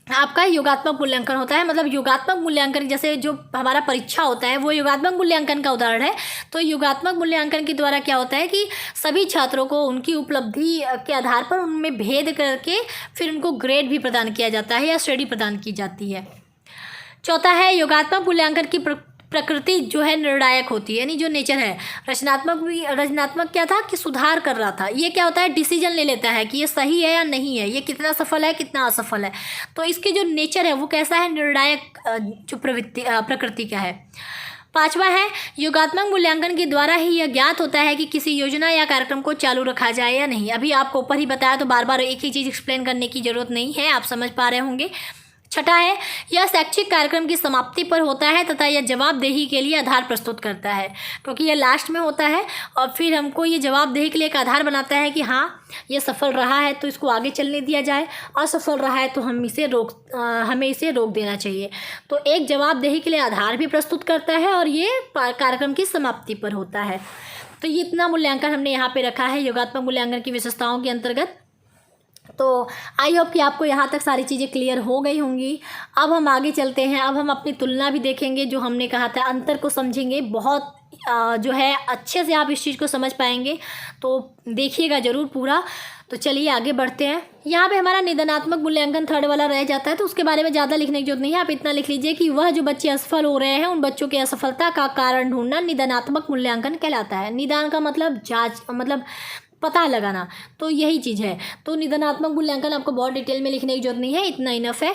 आपका योगात्मक मूल्यांकन होता है। मतलब योगात्मक मूल्यांकन जैसे जो हमारा परीक्षा होता है वो योगात्मक मूल्यांकन का उदाहरण है। तो योगात्मक मूल्यांकन के द्वारा क्या होता है कि सभी छात्रों को उनकी उपलब्धि के आधार पर उनमें भेद करके फिर उनको ग्रेड भी प्रदान किया जाता है या श्रेणी प्रदान की जाती है। चौथा है योगात्मक मूल्यांकन की प्रकृति जो है निर्णायक होती है, यानी जो नेचर है। रचनात्मक क्या था कि सुधार कर रहा था। ये क्या होता है, डिसीजन ले लेता है कि ये सही है या नहीं है, ये कितना सफल है कितना असफल है। तो इसकी जो नेचर है वो कैसा है, निर्णायक जो प्रकृति का है। पांचवा है, योगात्मक मूल्यांकन के द्वारा ही यह ज्ञात होता है कि किसी योजना या कार्यक्रम को चालू रखा जाए या नहीं। अभी आपको ऊपर ही बताया, तो बार बार एक ही चीज़ एक्सप्लेन करने की ज़रूरत नहीं है, आप समझ पा रहे होंगे। छठा है, यह शैक्षिक कार्यक्रम की समाप्ति पर होता है तथा यह जवाबदेही के लिए आधार प्रस्तुत करता है, क्योंकि यह लास्ट में होता है और फिर हमको ये जवाबदेही के लिए एक आधार बनाता है कि हाँ ये सफल रहा है तो इसको आगे चलने दिया जाए, असफल रहा है तो हमें इसे रोक देना चाहिए। तो एक जवाबदेही के लिए आधार भी प्रस्तुत करता है और ये कार्यक्रम की समाप्ति पर होता है। तो ये इतना मूल्यांकन हमने यहाँ पे रखा है योगात्मक मूल्यांकन की विशेषताओं के अंतर्गत। तो आई होप कि आपको यहाँ तक सारी चीज़ें क्लियर हो गई होंगी। अब हम आगे चलते हैं, अब हम अपनी तुलना भी देखेंगे, जो हमने कहा था अंतर को समझेंगे। बहुत जो है अच्छे से आप इस चीज़ को समझ पाएंगे, तो देखिएगा ज़रूर पूरा। तो चलिए आगे बढ़ते हैं। यहाँ पे हमारा निदानात्मक मूल्यांकन थर्ड वाला रह जाता है, तो उसके बारे में ज़्यादा लिखने की जरूरत नहीं है। आप इतना लिख लीजिए कि वह जो बच्चे असफल हो रहे हैं उन बच्चों की असफलता का कारण ढूंढना निदानात्मक मूल्यांकन कहलाता है। निदान का मतलब जांच, मतलब पता लगाना, तो यही चीज़ है। तो निदानात्मक मूल्यांकन आपको बहुत डिटेल में लिखने की जरूरत नहीं है, इतना इनफ है।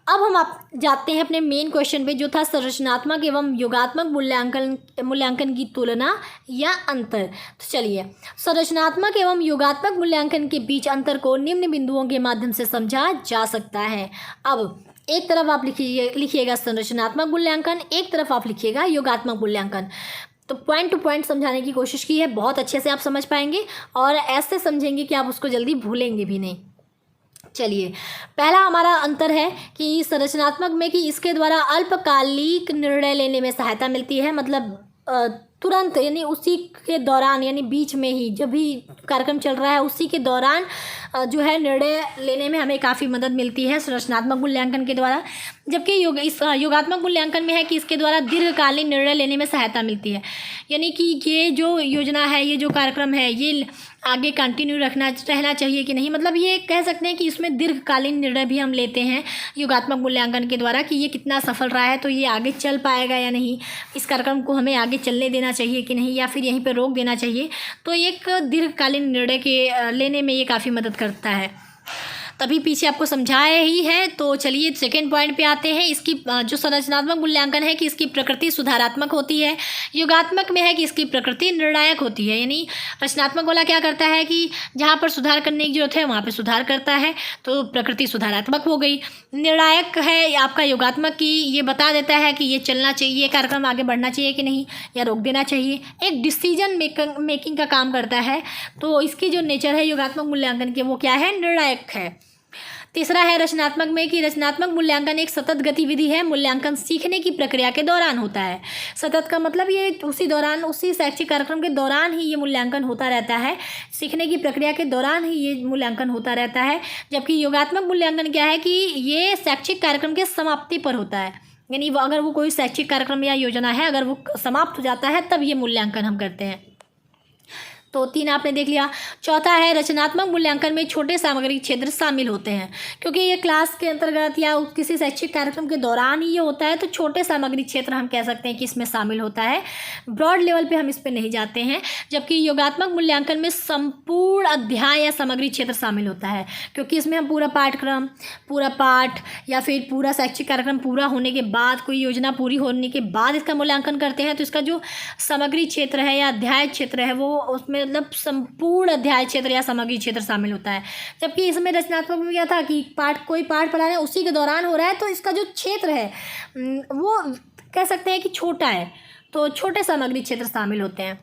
अब हम आप जाते हैं अपने मेन क्वेश्चन पे, जो था संरचनात्मक एवं योगात्मक मूल्यांकन की तुलना या अंतर। तो चलिए, संरचनात्मक एवं योगात्मक मूल्यांकन के बीच अंतर को निम्न बिंदुओं के माध्यम से समझा जा सकता है। अब एक तरफ आप लिखिएगा संरचनात्मक मूल्यांकन, एक तरफ आप लिखिएगा योगात्मक मूल्यांकन। तो पॉइंट टू पॉइंट समझाने की कोशिश की है, बहुत अच्छे से आप समझ पाएंगे और ऐसे समझेंगे कि आप उसको जल्दी भूलेंगे भी नहीं। चलिए, पहला हमारा अंतर है कि संरचनात्मक में कि इसके द्वारा अल्पकालिक निर्णय लेने में सहायता मिलती है, मतलब तुरंत, यानी उसी के दौरान, यानी बीच में ही जब भी कार्यक्रम चल रहा है उसी के दौरान जो है निर्णय लेने में हमें काफ़ी मदद मिलती है संरचनात्मक मूल्यांकन के द्वारा। जबकि योगात्मक मूल्यांकन में है कि इसके द्वारा दीर्घकालीन निर्णय लेने में सहायता मिलती है, यानी कि ये जो योजना है, ये जो कार्यक्रम है, ये आगे कंटिन्यू रहना चाहिए कि नहीं, मतलब ये कह सकते हैं कि इसमें दीर्घकालीन निर्णय भी हम लेते हैं योगात्मक मूल्यांकन के द्वारा कि ये कितना सफल रहा है, तो ये आगे चल पाएगा या नहीं, इस कार्यक्रम को हमें आगे चलने देना चाहिए कि नहीं, या फिर यहीं पर रोक देना चाहिए। तो एक दीर्घकालीन निर्णय के लेने में ये काफ़ी मदद करता है, तभी पीछे आपको समझाया ही है। तो चलिए सेकेंड पॉइंट पे आते हैं। इसकी जो संरचनात्मक मूल्यांकन है कि इसकी प्रकृति सुधारात्मक होती है, योगात्मक में है कि इसकी प्रकृति निर्णायक होती है। यानी रचनात्मक वाला क्या करता है कि जहाँ पर सुधार करने की जरूरत है वहाँ पे सुधार करता है, तो प्रकृति सुधारात्मक हो गई। निर्णायक है आपका योगात्मक की ये बता देता है कि ये चलना चाहिए, कार्यक्रम आगे बढ़ना चाहिए कि नहीं, या रोक देना चाहिए, एक डिसीजन मेकिंग का काम करता है। तो इसकी जो नेचर है योगात्मक मूल्यांकन की वो क्या है, निर्णायक है। तीसरा है रचनात्मक में कि रचनात्मक मूल्यांकन एक सतत गतिविधि है, मूल्यांकन सीखने की प्रक्रिया के दौरान होता है। सतत का मतलब ये उसी शैक्षिक कार्यक्रम के दौरान ही ये मूल्यांकन होता रहता है, सीखने की प्रक्रिया के दौरान ही ये मूल्यांकन होता रहता है। जबकि योगात्मक मूल्यांकन क्या है कि ये शैक्षिक कार्यक्रम के समाप्ति पर होता है, यानी अगर वो कोई शैक्षिक कार्यक्रम या योजना है, अगर वो समाप्त हो जाता है तब ये मूल्यांकन हम करते हैं। तो 3 आपने देख लिया। चौथा है रचनात्मक मूल्यांकन में छोटे सामग्री क्षेत्र शामिल होते हैं, क्योंकि ये क्लास के अंतर्गत या किसी शैक्षिक कार्यक्रम के दौरान ही ये होता है, तो छोटे सामग्री क्षेत्र हम कह सकते हैं कि इसमें शामिल होता है। ब्रॉड लेवल पे हम इस पर नहीं जाते हैं। जबकि योगात्मक मूल्यांकन में संपूर्ण अध्याय या सामग्री क्षेत्र शामिल होता है, क्योंकि इसमें हम पूरा पाठ्यक्रम, पूरा पाठ या फिर पूरा शैक्षिक कार्यक्रम पूरा होने के बाद, कोई योजना पूरी होने के बाद इसका मूल्यांकन करते हैं। तो इसका जो सामग्री क्षेत्र है या अध्याय क्षेत्र है वो उसमें मतलब संपूर्ण अध्याय क्षेत्र या सामग्री क्षेत्र शामिल होता है। जबकि इसमें रचनात्मक में क्या था कि कोई पाठ पढ़ा रहे हैं उसी के दौरान हो रहा है, तो इसका जो क्षेत्र है वो कह सकते हैं कि छोटा है, तो छोटे सामग्री क्षेत्र शामिल होते हैं।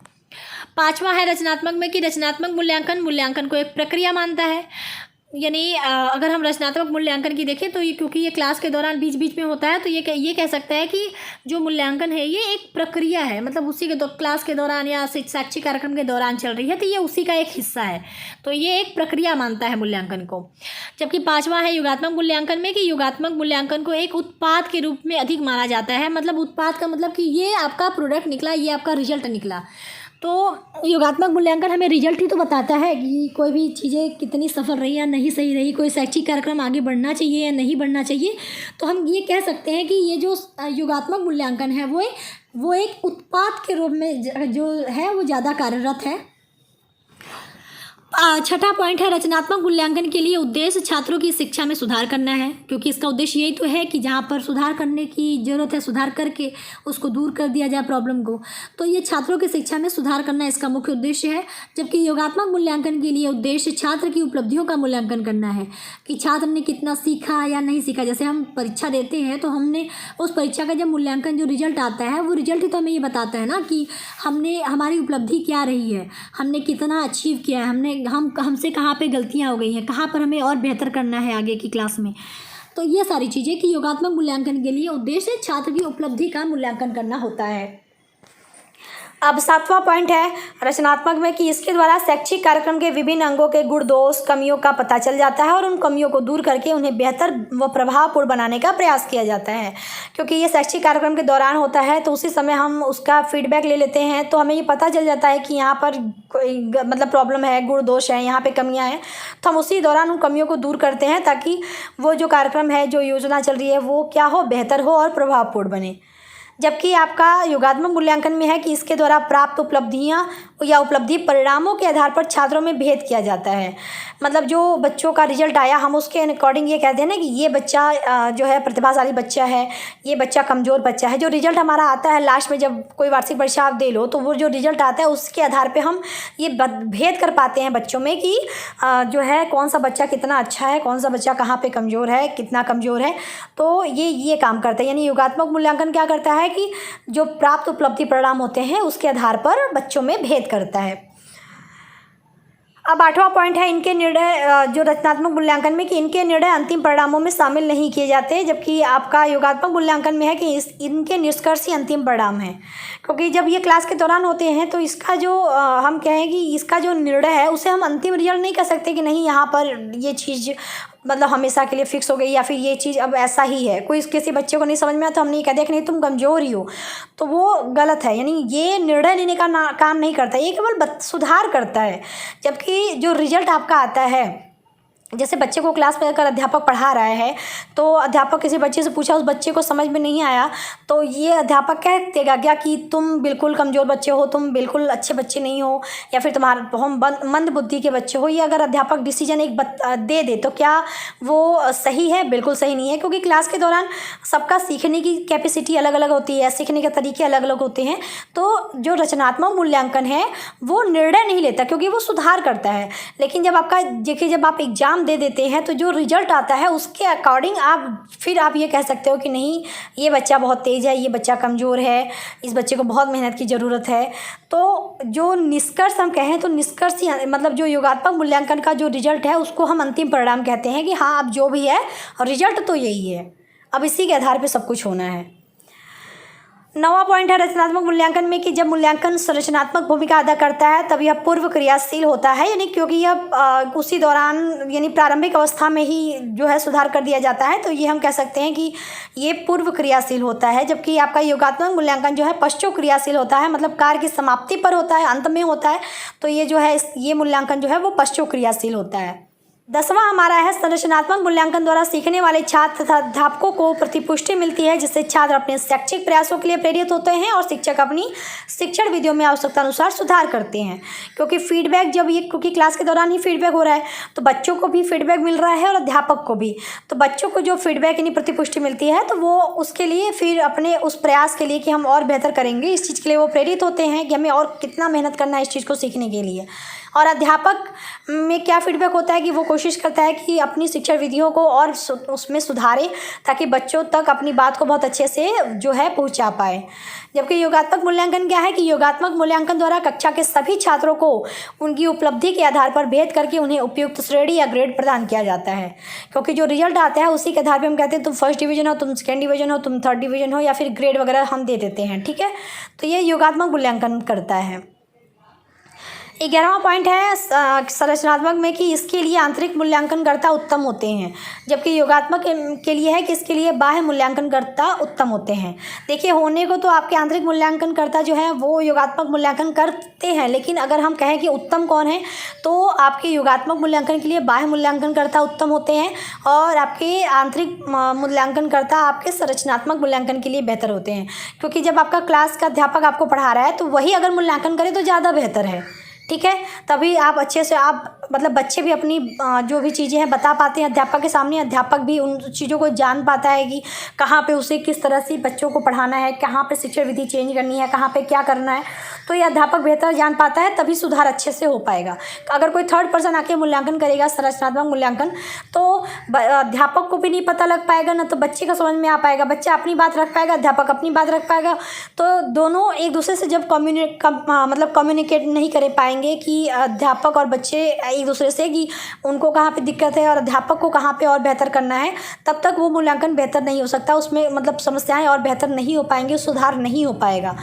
5वां है रचनात्मक में कि रचनात्मक मूल्यांकन को एक प्रक्रिया मानता है। यानी अगर हम रचनात्मक मूल्यांकन की देखें तो ये, क्योंकि ये क्लास के दौरान बीच बीच में होता है, तो ये कह सकता है कि जो मूल्यांकन है ये एक प्रक्रिया है, मतलब उसी के क्लास के दौरान या शैक्षिक कार्यक्रम के दौरान चल रही है, तो ये उसी का एक हिस्सा है, तो ये एक प्रक्रिया मानता है मूल्यांकन को। जबकि 5वां है योगात्मक मूल्यांकन में कि योगात्मक मूल्यांकन को एक उत्पाद के रूप में अधिक माना जाता है। मतलब उत्पाद का मतलब कि ये आपका प्रोडक्ट निकला, ये आपका रिजल्ट निकला, तो योगात्मक मूल्यांकन हमें रिजल्ट ही तो बताता है कि कोई भी चीज़ें कितनी सफल रही या नहीं सही रही, कोई शैक्षिक कार्यक्रम आगे बढ़ना चाहिए या नहीं बढ़ना चाहिए। तो हम ये कह सकते हैं कि ये जो योगात्मक मूल्यांकन है वो एक उत्पाद के रूप में जो है वो ज़्यादा कार्यरत है। छठा पॉइंट है, रचनात्मक मूल्यांकन के लिए उद्देश्य छात्रों की शिक्षा में सुधार करना है, क्योंकि इसका उद्देश्य यही तो है कि जहाँ पर सुधार करने की ज़रूरत है सुधार करके उसको दूर कर दिया जाए प्रॉब्लम को। तो ये छात्रों की शिक्षा में सुधार करना इसका मुख्य उद्देश्य है। जबकि योगात्मक मूल्यांकन के लिए उद्देश्य छात्र की उपलब्धियों का मूल्यांकन करना है कि छात्र ने कितना सीखा या नहीं सीखा। जैसे हम परीक्षा देते हैं तो हमने उस परीक्षा का जब मूल्यांकन जो रिजल्ट आता है वो रिजल्ट ही तो हमें ये बताता है ना कि हमारी उपलब्धि क्या रही है, हमने कितना अचीव किया है, हमसे कहाँ पे गलतियाँ हो गई हैं, कहाँ पर हमें और बेहतर करना है आगे की क्लास में। तो ये सारी चीज़ें कि योगात्मक मूल्यांकन के लिए उद्देश्य छात्र की उपलब्धि का मूल्यांकन करना होता है। अब सातवां पॉइंट है रचनात्मक में कि इसके द्वारा शैक्षिक कार्यक्रम के विभिन्न अंगों के गुण दोष कमियों का पता चल जाता है और उन कमियों को दूर करके उन्हें बेहतर व प्रभावपूर्ण बनाने का प्रयास किया जाता है। क्योंकि ये शैक्षिक कार्यक्रम के दौरान होता है तो उसी समय हम उसका फीडबैक ले लेते हैं, तो हमें ये पता चल जाता है कि यहाँ पर कोई मतलब प्रॉब्लम है, गुण दोष है, यहाँ पर कमियाँ हैं, तो हम उसी दौरान उन कमियों को दूर करते हैं ताकि वो जो कार्यक्रम है, जो योजना चल रही है वो क्या हो, बेहतर हो और प्रभावपूर्ण बने। जबकि आपका योगात्मक मूल्यांकन में है कि इसके द्वारा प्राप्त उपलब्धियां या उपलब्धि परिणामों के आधार पर छात्रों में भेद किया जाता है। मतलब जो बच्चों का रिजल्ट आया हम उसके अकॉर्डिंग ये कहते हैं ना कि ये बच्चा जो है प्रतिभाशाली बच्चा है, ये बच्चा कमज़ोर बच्चा है। जो रिजल्ट हमारा आता है लास्ट में, जब कोई वार्षिक परीक्षा आप दे लो तो वो जो रिजल्ट आता है उसके आधार पर हम ये भेद कर पाते हैं बच्चों में कि जो है कौन सा बच्चा कितना अच्छा है, कौन सा बच्चा कहाँ पर कमज़ोर है, कितना कमज़ोर है। तो ये काम करता है। यानी योगात्मक मूल्यांकन क्या करता है कि जो प्राप्त उपलब्धि परिणाम होते हैं उसके आधार पर बच्चों में भेद करता है। अब आठवां पॉइंट है इनके निर्णय जो रचनात्मक मूल्यांकन में कि इनके निर्णय अंतिम परिणामों में शामिल नहीं किए जाते, जबकि आपका योगात्मक मूल्यांकन में है कि इनके निष्कर्ष ही अंतिम परिणाम है। क्योंकि जब ये क्लास के दौरान होते हैं तो इसका जो हम कहें कि इसका जो निर्णय है उसे हम अंतिम रिजल्ट नहीं कह सकते कि नहीं यहाँ पर ये चीज़ मतलब हमेशा के लिए फिक्स हो गई या फिर ये चीज़ अब ऐसा ही है। कोई किसी बच्चे को नहीं समझ में आया तो हम नहीं कह दिया कि नहीं तुम कमज़ोर ही हो, तो वो गलत है। यानी ये निर्णय लेने का काम नहीं करता, ये केवल सुधार करता है। जबकि जो रिजल्ट आपका आता है, जैसे बच्चे को क्लास में अगर अध्यापक पढ़ा रहा है तो अध्यापक किसी बच्चे से पूछा, उस बच्चे को समझ में नहीं आया, तो ये अध्यापक कह देगा क्या कि तुम बिल्कुल कमज़ोर बच्चे हो, तुम बिल्कुल अच्छे बच्चे नहीं हो, या फिर तुम्हारा मंद बुद्धि के बच्चे हो। ये अगर अध्यापक डिसीजन एक दे दे तो क्या वो सही है? बिल्कुल सही नहीं है, क्योंकि क्लास के दौरान सबका सीखने की कैपेसिटी अलग अलग होती है, सीखने के तरीके अलग अलग होते हैं। तो जो रचनात्मक मूल्यांकन है वो निर्णय नहीं लेता क्योंकि वो सुधार करता है। लेकिन जब आपका देखिए जब आप एग्जाम दे देते हैं तो जो रिजल्ट आता है उसके अकॉर्डिंग आप ये कह सकते हो कि नहीं ये बच्चा बहुत तेज़ है, ये बच्चा कमज़ोर है, इस बच्चे को बहुत मेहनत की ज़रूरत है। तो जो निष्कर्ष हम कहें तो निष्कर्ष मतलब जो योगात्मक मूल्यांकन का जो रिजल्ट है उसको हम अंतिम परिणाम कहते हैं कि हाँ अब जो भी है रिजल्ट तो यही है, अब इसी के आधार पर सब कुछ होना है। 9वां पॉइंट है रचनात्मक मूल्यांकन में कि जब मूल्यांकन संरचनात्मक भूमिका अदा करता है तब यह पूर्व क्रियाशील होता है, यानी क्योंकि यह उसी दौरान यानी प्रारंभिक अवस्था में ही जो है सुधार कर दिया जाता है, तो ये हम कह सकते हैं कि ये पूर्व क्रियाशील होता है। जबकि आपका योगात्मक मूल्यांकन जो है पश्चो क्रियाशील होता है, मतलब कार्य की समाप्ति पर होता है, अंत में होता है। तो ये जो है ये मूल्यांकन जो है वो पश्चो क्रियाशील होता है। 10वां हमारा है संरचनात्मक मूल्यांकन द्वारा सीखने वाले छात्र तथा अध्यापकों को प्रतिपुष्टि मिलती है, जिससे छात्र अपने शैक्षिक प्रयासों के लिए प्रेरित होते हैं और शिक्षक अपनी शिक्षण विधियों में आवश्यकता अनुसार सुधार करते हैं। क्योंकि फीडबैक क्योंकि क्लास के दौरान ही फीडबैक हो रहा है तो बच्चों को भी फीडबैक मिल रहा है और अध्यापक को भी। तो बच्चों को जो फीडबैक यानी प्रतिपुष्टि मिलती है तो वो उसके लिए फिर अपने उस प्रयास के लिए कि हम और बेहतर करेंगे इस चीज़ के लिए वो प्रेरित होते हैं कि हमें और कितना मेहनत करना है इस चीज़ को सीखने के लिए। और अध्यापक में क्या फीडबैक होता है कि वो कोशिश करता है कि अपनी शिक्षण विधियों को और उसमें सुधारे ताकि बच्चों तक अपनी बात को बहुत अच्छे से जो है पहुंचा पाए। जबकि योगात्मक मूल्यांकन क्या है कि योगात्मक मूल्यांकन द्वारा कक्षा के सभी छात्रों को उनकी उपलब्धि के आधार पर भेद करके उन्हें उपयुक्त श्रेणी या ग्रेड प्रदान किया जाता है। क्योंकि जो रिजल्ट आता है उसी के आधार पर हम कहते हैं तुम फर्स्ट डिवीजन हो, तुम सेकेंड डिवीजन हो, तुम थर्ड डिवीजन हो, या फिर ग्रेड वगैरह हम दे देते हैं। ठीक है, तो ये योगात्मक मूल्यांकन करता है। 11वां पॉइंट है संरचनात्मक में कि इसके लिए आंतरिक मूल्यांकनकर्ता उत्तम होते हैं, जबकि योगात्मक के लिए है कि इसके लिए बाह्य मूल्यांकनकर्ता उत्तम होते हैं। देखिए, होने को तो आपके आंतरिक मूल्यांकनकर्ता जो है वो योगात्मक मूल्यांकन करते हैं, लेकिन अगर हम कहें कि उत्तम कौन है तो आपके योगात्मक मूल्यांकन के लिए बाह्य मूल्यांकनकर्ता उत्तम होते हैं और आपके आंतरिक मूल्यांकनकर्ता आपके संरचनात्मक मूल्यांकन के लिए बेहतर होते हैं। क्योंकि जब आपका क्लास का अध्यापक आपको पढ़ा रहा है तो वही अगर मूल्यांकन करे तो ज़्यादा बेहतर है, ठीक है। तभी आप अच्छे से मतलब बच्चे भी अपनी जो भी चीज़ें हैं बता पाते हैं अध्यापक के सामने, अध्यापक भी उन चीज़ों को जान पाता है कि कहाँ पे उसे किस तरह से बच्चों को पढ़ाना है, कहाँ पे शिक्षण विधि चेंज करनी है, कहाँ पे क्या करना है, तो ये अध्यापक बेहतर जान पाता है, तभी सुधार अच्छे से हो पाएगा। अगर कोई थर्ड पर्सन आके मूल्यांकन करेगा संरचनात्मक मूल्यांकन तो अध्यापक को भी नहीं पता लग पाएगा, ना तो बच्चे का समझ में आ पाएगा, बच्चा अपनी बात रख पाएगा, अध्यापक अपनी बात रख पाएगा, तो दोनों एक दूसरे से जब कम्युनिकेट नहीं कर पाएंगे कि अध्यापक और बच्चे एक दूसरे से कि उनको कहाँ पे दिक्कत है और अध्यापक को कहाँ पे और बेहतर करना है, तब तक वो मूल्यांकन बेहतर नहीं हो सकता, उसमें मतलब समस्याएं और बेहतर नहीं हो पाएंगे, सुधार नहीं हो पाएगा।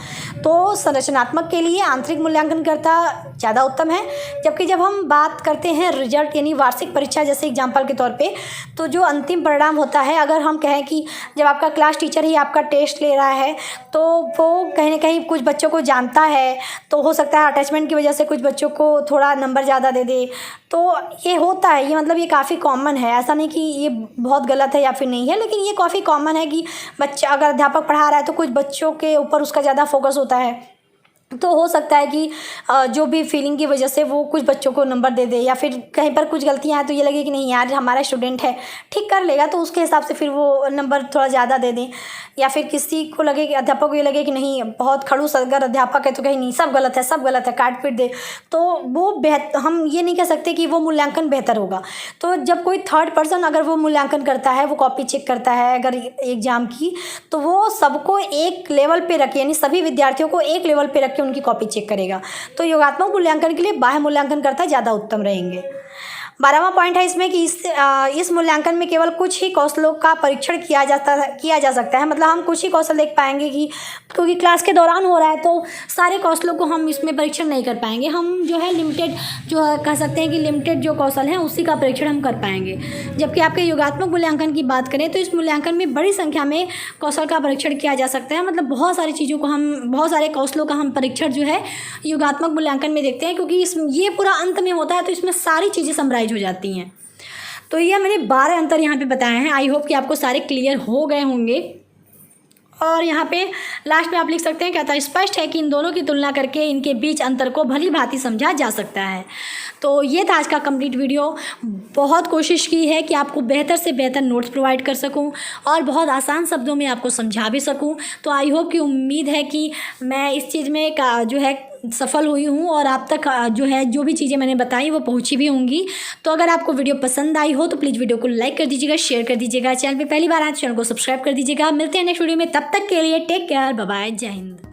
तो संरचनात्मक के लिए आंतरिक मूल्यांकनकर्ता ज़्यादा उत्तम है। जबकि जब हम बात करते हैं रिजल्ट यानी वार्षिक परीक्षा जैसे एग्जाम्पल के तौर पे, तो जो अंतिम परिणाम होता है, अगर हम कहें कि जब आपका क्लास टीचर ही आपका टेस्ट ले रहा है तो वो कहीं ना कहीं कुछ बच्चों को जानता है, तो हो सकता है अटैचमेंट की वजह से कुछ बच्चों को थोड़ा नंबर ज़्यादा दे दे, तो ये होता है, ये मतलब ये काफ़ी कॉमन है। ऐसा नहीं कि ये बहुत गलत है या फिर नहीं है, लेकिन ये काफ़ी कॉमन है कि बच्चा अगर अध्यापक पढ़ा रहा है तो कुछ बच्चों के ऊपर उसका ज़्यादा फोकस होता है, तो हो सकता है कि जो भी फीलिंग की वजह से वो कुछ बच्चों को नंबर दे दे, या फिर कहीं पर कुछ गलतियां हैं तो ये लगे कि नहीं यार हमारा स्टूडेंट है ठीक कर लेगा, तो उसके हिसाब से फिर वो नंबर थोड़ा ज़्यादा दे दें। या फिर किसी को लगे कि अध्यापक को ये लगे कि नहीं बहुत खड़ूस अगर अध्यापक है तो कहीं नहीं सब गलत है सब गलत है काट पीट दे, तो वो हम ये नहीं कह सकते कि वो मूल्यांकन बेहतर होगा। तो जब कोई थर्ड पर्सन अगर वो मूल्यांकन करता है, वो कॉपी चेक करता है अगर एग्ज़ाम की, तो वो सबको एक लेवल पे रखे, यानी सभी विद्यार्थियों को एक लेवल पे रख के उनकी कॉपी चेक करेगा। तो योगात्मक मूल्यांकन के लिए बाह्य मूल्यांकनकर्ता ज़्यादा उत्तम रहेंगे। 12वां पॉइंट है इसमें कि इस मूल्यांकन में केवल कुछ ही कौशलों का परीक्षण किया जा सकता है। मतलब हम कुछ ही कौशल देख पाएंगे कि क्योंकि क्लास के दौरान हो रहा है तो सारे कौशलों को हम इसमें परीक्षण नहीं कर पाएंगे। हम जो है लिमिटेड जो कह सकते हैं कि लिमिटेड जो कौशल हैं उसी का परीक्षण हम कर पाएंगे। जबकि आपके योगात्मक मूल्यांकन की बात करें तो इस मूल्यांकन में बड़ी संख्या में कौशल का परीक्षण किया जा सकता है। मतलब बहुत सारी चीज़ों को बहुत सारे कौशलों का हम परीक्षण जो है योगात्मक मूल्यांकन में देखते हैं, क्योंकि ये पूरा अंत में होता है तो इसमें सारी चीज़ें समराइज हो जाती हैं। तो ये मैंने 12 अंतर यहाँ पे बताए हैं। आई होप कि आपको सारे क्लियर हो गए होंगे। और यहाँ पे लास्ट में आप लिख सकते हैं क्या था, स्पष्ट है कि इन दोनों की तुलना करके इनके बीच अंतर को भली भांति समझा जा सकता है। तो ये था आज का कंप्लीट वीडियो। बहुत कोशिश की है कि आपको बेहतर से बेहतर नोट्स प्रोवाइड कर सकूं और बहुत आसान शब्दों में आपको समझा भी सकूं। तो आई होप कि उम्मीद है कि मैं इस चीज़ में जो है सफल हुई हूँ और आप तक जो भी चीज़ें मैंने बताई वो पहुँची भी होंगी। तो अगर आपको वीडियो पसंद आई हो तो प्लीज़ वीडियो को लाइक कर दीजिएगा, शेयर कर दीजिएगा, चैनल पे पहली बार आए तो चैनल को सब्सक्राइब कर दीजिएगा। मिलते हैं नेक्स्ट वीडियो में, तब तक के लिए टेक केयर, बाय बाय, जय हिंद।